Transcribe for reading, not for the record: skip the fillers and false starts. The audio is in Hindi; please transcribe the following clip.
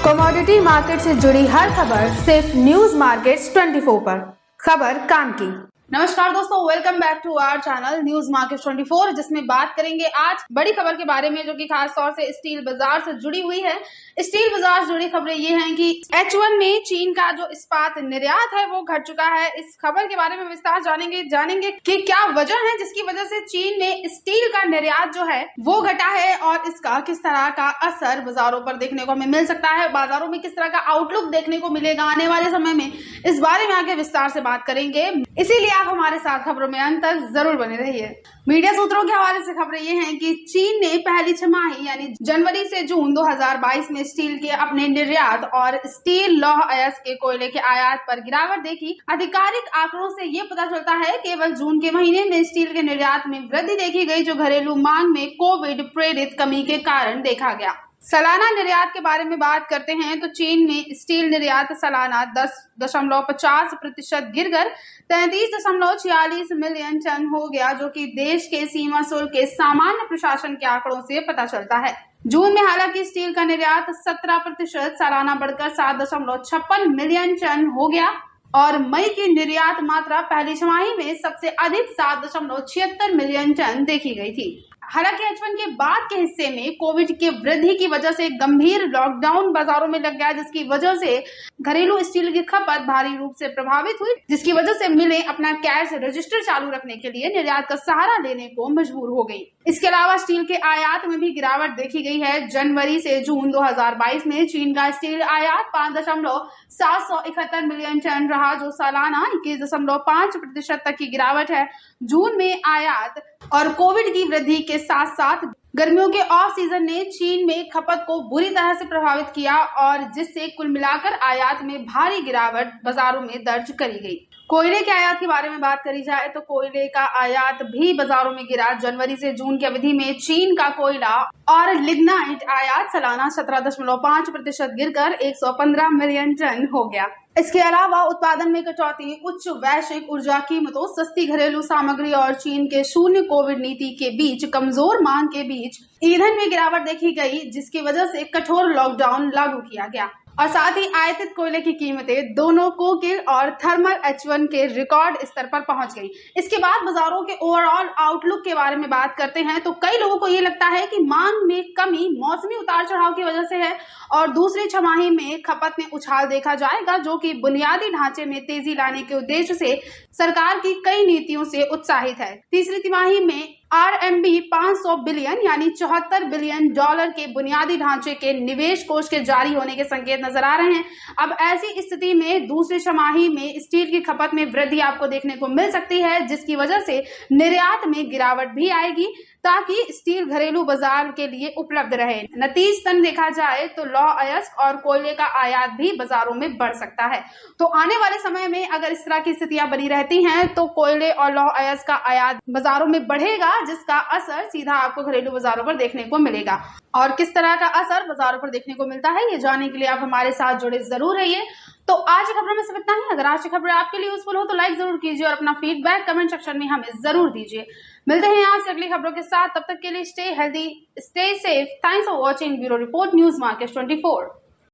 कमोडिटी मार्केट से जुड़ी हर खबर सिर्फ न्यूज मार्केट्स 24 पर। खबर काम की। नमस्कार दोस्तों, welcome back to our channel news market 24, जिसमें बात करेंगे आज बड़ी खबर के बारे में जो कि खास तौर से स्टील बाजार से जुड़ी हुई है। स्टील बाजार से जुड़ी खबरें ये हैं कि H1 में चीन का जो इस्पात निर्यात है वो घट चुका है। इस खबर के बारे में विस्तार जानेंगे कि क्या वजह है जिसकी वजह से चीन में स्टील का निर्यात जो है वो घटा है और इसका किस तरह का असर बाजारों पर देखने को हमें मिल सकता है, बाजारों में किस तरह का आउटलुक देखने को मिलेगा आने वाले समय में। इस बारे में आगे विस्तार से बात करेंगे, इसीलिए आप हमारे साथ खबरों में अंत तक जरूर बने रहिए। मीडिया सूत्रों के हवाले से खबरें ये हैं कि चीन ने पहली छमाही यानी जनवरी से जून 2022 में स्टील के अपने निर्यात और स्टील लौह अयस्क के कोयले के आयात पर गिरावट देखी। आधिकारिक आंकड़ों से ये पता चलता है केवल जून के महीने में स्टील के निर्यात में वृद्धि देखी गई, जो घरेलू मांग में कोविड प्रेरित कमी के कारण देखा गया। सालाना निर्यात के बारे में बात करते हैं तो चीन में स्टील निर्यात सालाना 10.50% गिरकर 33.46 मिलियन टन हो गया, जो कि देश के सीमा शुल्क के सामान्य प्रशासन के आंकड़ों से पता चलता है। जून में हालांकि स्टील का निर्यात 17% सालाना बढ़कर 7.56 मिलियन टन हो गया और मई की निर्यात मात्रा पहली छमाही में सबसे अधिक 7.76 मिलियन टन देखी गई थी। हालांकि H1 के बाद के हिस्से में कोविड के वृद्धि की वजह से गंभीर लॉकडाउन बाजारों में लग गया, जिसकी वजह से घरेलू स्टील की खपत भारी रूप से प्रभावित हुई, जिसकी वजह से मिलें अपना कैश रजिस्टर चालू रखने के लिए निर्यात का सहारा लेने को मजबूर हो गई। इसके अलावा स्टील के आयात में भी गिरावट देखी गई है। जनवरी से जून 2022 में चीन का स्टील आयात 5.771 मिलियन टन रहा, जो सालाना 21.5% तक की गिरावट है। जून में आयात और कोविड की वृद्धि के साथ साथ गर्मियों के ऑफ सीजन ने चीन में खपत को बुरी तरह से प्रभावित किया और जिससे कुल मिलाकर आयात में भारी गिरावट बाजारों में दर्ज करी गई। कोयले के आयात के बारे में बात करी जाए तो कोयले का आयात भी बाजारों में गिरा। जनवरी से जून की अवधि में चीन का कोयला और लिग्नाइट आयात सालाना 17.5% गिरकर 115 मिलियन टन हो गया। इसके अलावा उत्पादन में कटौती, उच्च वैश्विक ऊर्जा कीमतों, सस्ती घरेलू सामग्री और चीन के शून्य कोविड नीति के बीच कमजोर मांग के बीच ईंधन में गिरावट देखी गई, जिसकी वजह से कठोर लॉकडाउन लागू किया गया और साथ ही आयातित कोयले की कीमतें दोनों कोकिल और थर्मल H1 के रिकॉर्ड स्तर पर पहुंच गई। इसके बाद बाजारों के ओवरऑल आउटलुक के बारे में बात करते हैं तो कई लोगों को ये लगता है कि मांग में कमी मौसमी उतार चढ़ाव की वजह से है और दूसरी छमाही में खपत में उछाल देखा जाएगा, जो कि बुनियादी ढांचे में तेजी लाने के उद्देश्य से सरकार की कई नीतियों से उत्साहित है। तीसरी तिमाही में RMB 500 बिलियन यानी $74 बिलियन के बुनियादी ढांचे के निवेश कोष के जारी होने के संकेत नजर आ रहे हैं। अब ऐसी स्थिति में दूसरी छमाही में स्टील की खपत में वृद्धि आपको देखने को मिल सकती है, जिसकी वजह से निर्यात में गिरावट भी आएगी ताकि स्टील घरेलू बाजार के लिए उपलब्ध रहे। नतीजतन देखा जाए तो लौह अयस्क और कोयले का आयात भी बाजारों में बढ़ सकता है। तो आने वाले समय में अगर इस तरह की स्थितियां बनी रहती हैं तो कोयले और लौह अयस्क का आयात बाजारों में बढ़ेगा, जिसका असर सीधा आपको घरेलू बाजारों पर देखने को मिलेगा। और किस तरह का असर बाजारों पर देखने को मिलता है ये जानने के लिए आप हमारे साथ जुड़े जरूर रहिए। तो आज की खबरों में सिर्फ इतना ही। अगर आज की खबरें आपके लिए यूजफुल हो तो लाइक जरूर कीजिए और अपना फीडबैक कमेंट सेक्शन में हमें जरूर दीजिए। मिलते हैं आज से अगली खबरों के साथ, तब तक के लिए stay healthy, stay safe. Thanks for watching bureau report news market 24।